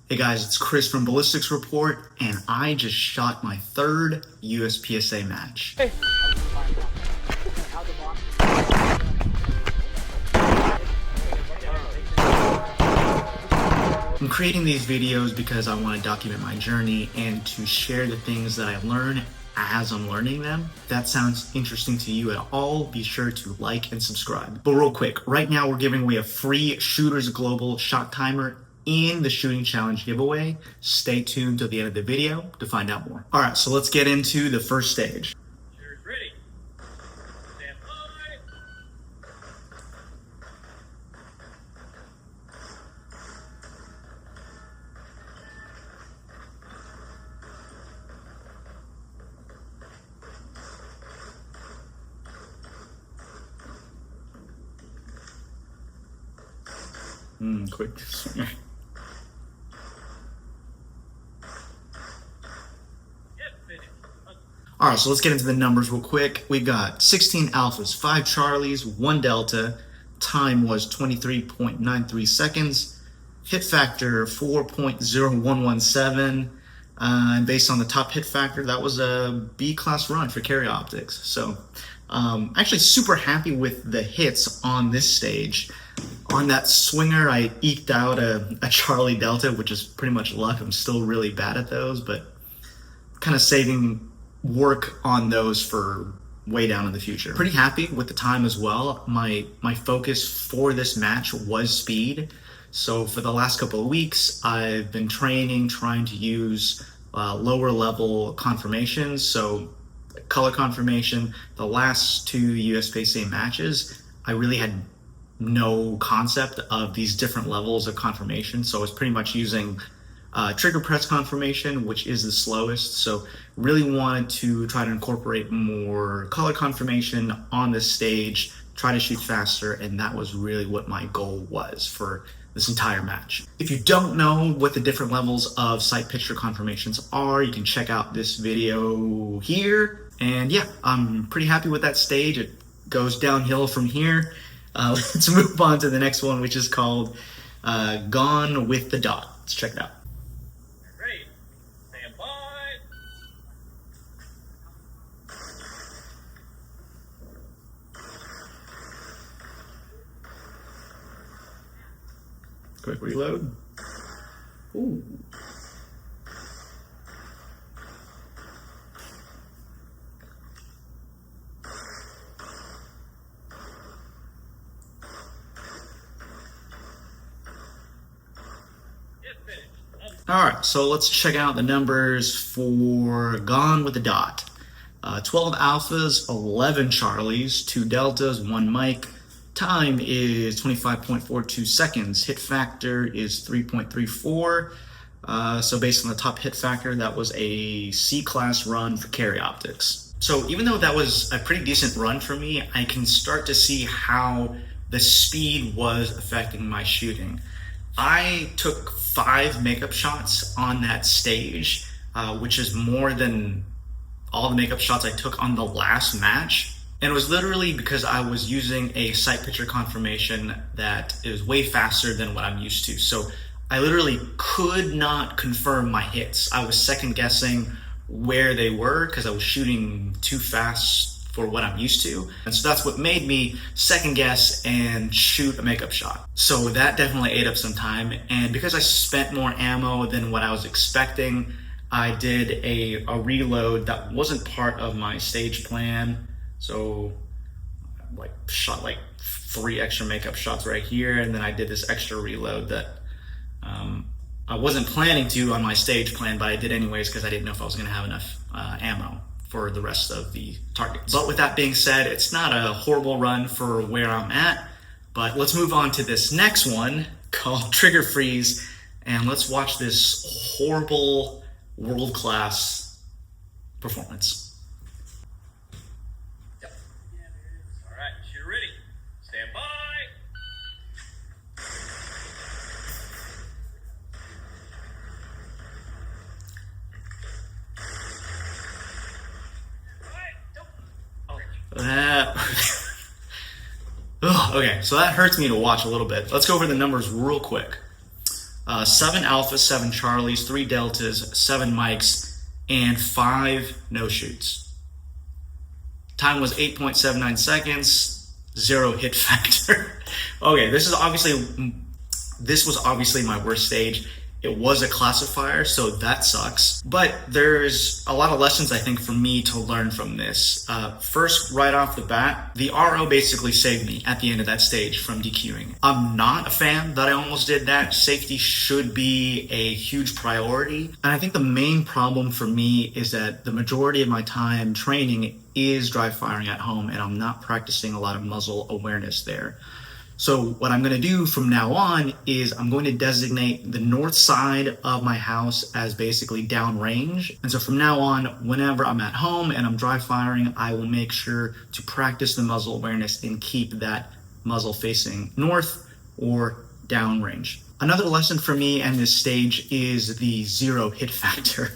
Hey guys, it's Chris from Ballistics Report, and I just shot my third USPSA match. Hey. I'm creating these videos because I want to document my journey and to share the things that I learn as I'm learning them. If that sounds interesting to you at all, be sure to like and subscribe. But real quick, right now we're giving away a free Shooters Global shot timer in the shooting challenge giveaway. Stay tuned till the end of the video to find out more. All right, so let's get into the first stage. Shooters ready. Stand Quick. All right, so let's get into the numbers real quick. We got 16 alphas, 5 charlies, 1 delta. Time was 23.93 seconds. Hit factor 4.0117. And based on the top hit factor, that was a B-class run for carry optics. So actually super happy with the hits on this stage. On that swinger, I eked out a Charlie Delta, which is pretty much luck. I'm still really bad at those, but kind of saving work on those for way down in the future. Pretty happy with the time as well. My focus for this match was speed. So for the last couple of weeks, I've been training, trying to use lower level confirmations. So color confirmation, the last 2 USPSA matches, I really had no concept of these different levels of confirmation. So I was pretty much using trigger press confirmation, which is the slowest. So really wanted to try to incorporate more color confirmation on this stage, try to shoot faster, and that was really what my goal was for this entire match. If you don't know what the different levels of sight picture confirmations are, you can check out this video here. And yeah, I'm pretty happy with that stage. It goes downhill from here. Let's move on to the next one, which is called Gone with the Dot. Let's check it out. ready. Stand by. Quick reload. Ooh. All right, so let's check out the numbers for Gone with the Dot. 12 alphas, 11 charlies, 2 deltas, 1 mic. Time is 25.42 seconds. Hit factor is 3.34. So based on the top hit factor, that was a C-class run for carry optics. So even though that was a pretty decent run for me, I can start to see how the speed was affecting my shooting. I took 5 makeup shots on that stage, which is more than all the makeup shots I took on the last match. And it was literally because I was using a sight picture confirmation that is way faster than what I'm used to. So I literally could not confirm my hits. I was second guessing where they were because I was shooting too fast for what I'm used to. And so that's what made me second guess and shoot a makeup shot. So that definitely ate up some time. And because I spent more ammo than what I was expecting, I did a reload that wasn't part of my stage plan. So shot like 3 extra makeup shots right here. And then I did this extra reload that I wasn't planning to on my stage plan, but I did anyways because I didn't know if I was gonna have enough ammo for the rest of the targets. But with that being said, it's not a horrible run for where I'm at, but let's move on to this next one called Trigger Freeze, and let's watch this horrible world-class performance. Yep. All right, shooter ready. Stand by. Okay, so that hurts me to watch a little bit. Let's go over the numbers real quick. 7 alphas, 7 charlies, 3 deltas, 7 mics, and 5 no-shoots. Time was 8.79 seconds, 0 hit factor. Okay, this was obviously my worst stage. It was a classifier, so that sucks. But there's a lot of lessons, I think, for me to learn from this. First, right off the bat, the RO basically saved me at the end of that stage from DQing. I'm not a fan that I almost did that. Safety should be a huge priority. And I think the main problem for me is that the majority of my time training is dry firing at home, and I'm not practicing a lot of muzzle awareness there. So what I'm going to do from now on is I'm going to designate the north side of my house as basically downrange. And so from now on, whenever I'm at home and I'm dry firing, I will make sure to practice the muzzle awareness and keep that muzzle facing north or downrange. Another lesson for me and this stage is the 0 hit factor.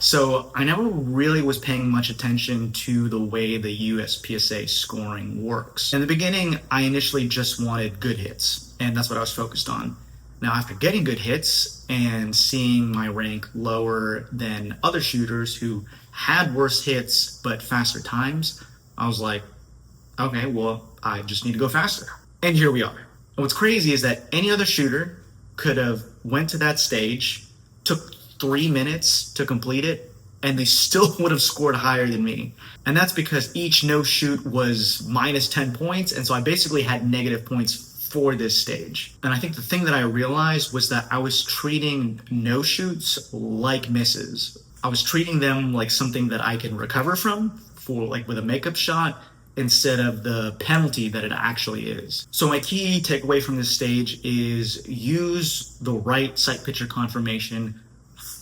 So I never really was paying much attention to the way the USPSA scoring works. In the beginning, I initially just wanted good hits, and that's what I was focused on. Now, after getting good hits and seeing my rank lower than other shooters who had worse hits but faster times, I was like, okay, well, I just need to go faster. And here we are. And what's crazy is that any other shooter could have went to that stage, took 3 minutes to complete it, and they still would have scored higher than me. And that's because each no-shoot was minus 10 points, and so I basically had negative points for this stage. And I think the thing that I realized was that I was treating no-shoots like misses. I was treating them like something that I can recover from, for like with a makeup shot, instead of the penalty that it actually is. So my key takeaway from this stage is use the right sight picture confirmation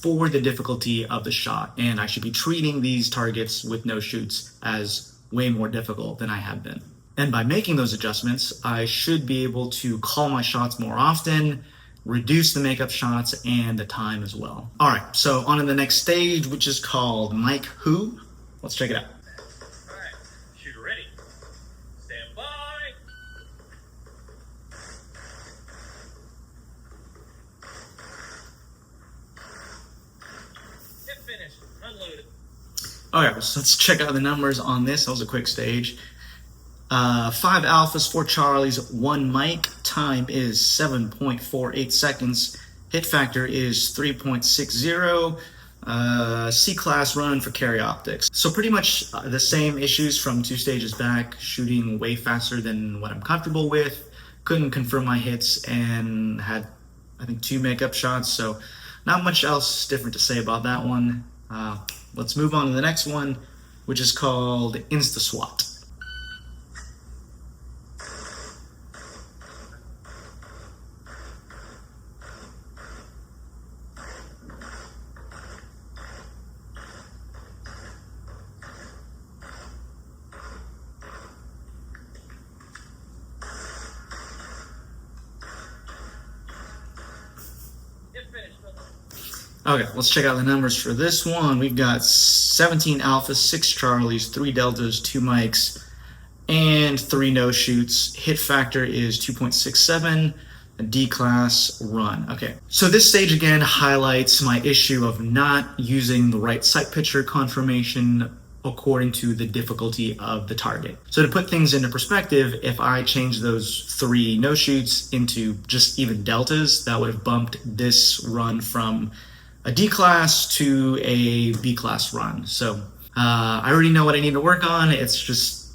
for the difficulty of the shot. And I should be treating these targets with no shoots as way more difficult than I have been. And by making those adjustments, I should be able to call my shots more often, reduce the makeup shots, and the time as well. All right, so on to the next stage, which is called Mike Who. Let's check it out. All right, shooter ready. Stand by. Hit finished. Unloaded. All right, so let's check out the numbers on this. That was a quick stage. 5 alphas, 4 charlies, 1 mic. Time is 7.48 seconds. Hit factor is 3.60. C-class run for carry optics. So pretty much the same issues from 2 stages back, shooting way faster than what I'm comfortable with. Couldn't confirm my hits and had, I think, 2 makeup shots. So not much else different to say about that one. Let's move on to the next one, which is called Insta SWAT. Okay, let's check out the numbers for this one. We've got 17 alphas, 6 charlies, 3 deltas, 2 mics, and 3 no-shoots. Hit factor is 2.67, a D-class run. Okay, so this stage again highlights my issue of not using the right sight picture confirmation according to the difficulty of the target. So to put things into perspective, if I change those 3 no-shoots into just even deltas, that would have bumped this run from a D-class to a B-class run. So I already know what I need to work on. It's just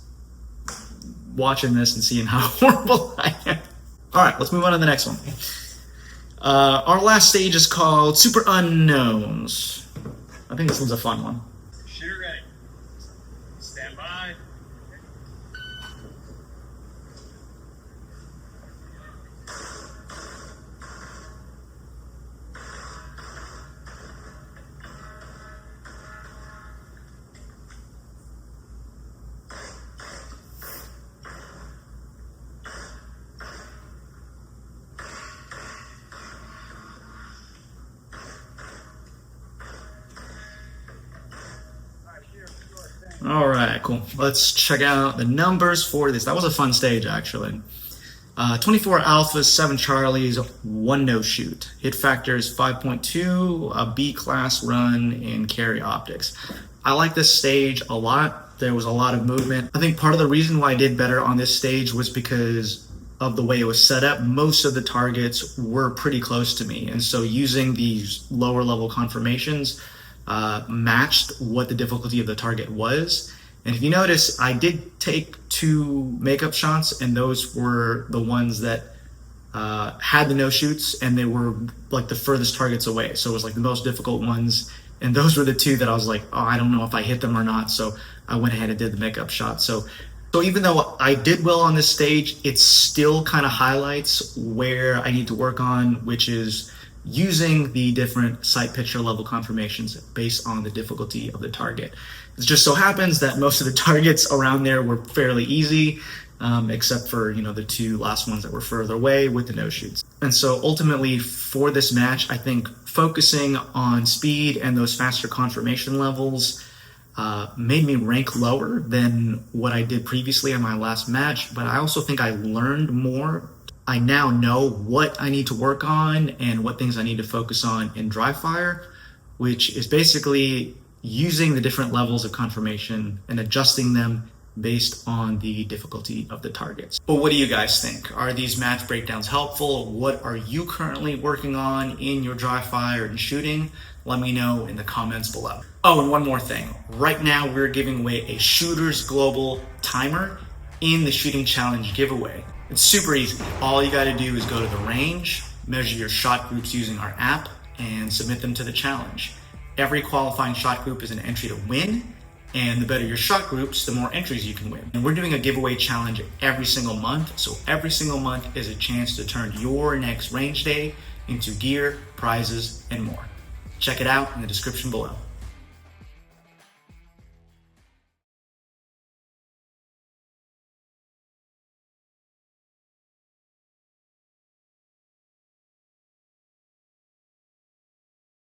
watching this and seeing how horrible I am. All right, let's move on to the next one. Our last stage is called Super Unknowns. I think this one's a fun one. Shooter ready. Stand by. All right, cool. Let's check out the numbers for this. That was a fun stage, actually. 24 alphas, 7 charlies, 1 no shoot. Hit factor is 5.2, a B class run in carry optics. I like this stage a lot. There was a lot of movement. I think part of the reason why I did better on this stage was because of the way it was set up. Most of the targets were pretty close to me, and so using these lower level confirmations matched what the difficulty of the target was. And if you notice, I did take 2 makeup shots, and those were the ones that had the no shoots, and they were like the furthest targets away. So it was like the most difficult ones, and those were the 2 that I was like, oh, I don't know if I hit them or not. So I went ahead and did the makeup shot. So even though I did well on this stage, it still kind of highlights where I need to work on, which is using the different sight picture level confirmations based on the difficulty of the target. It just so happens that most of the targets around there were fairly easy, except for the 2 last ones that were further away with the no shoots. And so ultimately for this match, I think focusing on speed and those faster confirmation levels made me rank lower than what I did previously in my last match, but I also think I learned more. I now know what I need to work on and what things I need to focus on in dry fire, which is basically using the different levels of confirmation and adjusting them based on the difficulty of the targets. But what do you guys think? Are these match breakdowns helpful? What are you currently working on in your dry fire and shooting? Let me know in the comments below. Oh, and one more thing. Right now we're giving away a Shooters Global timer in the Shooting Challenge giveaway. It's super easy. All you gotta do is go to the range, measure your shot groups using our app, and submit them to the challenge. Every qualifying shot group is an entry to win, and the better your shot groups, the more entries you can win. And we're doing a giveaway challenge every single month, so every single month is a chance to turn your next range day into gear, prizes, and more. Check it out in the description below.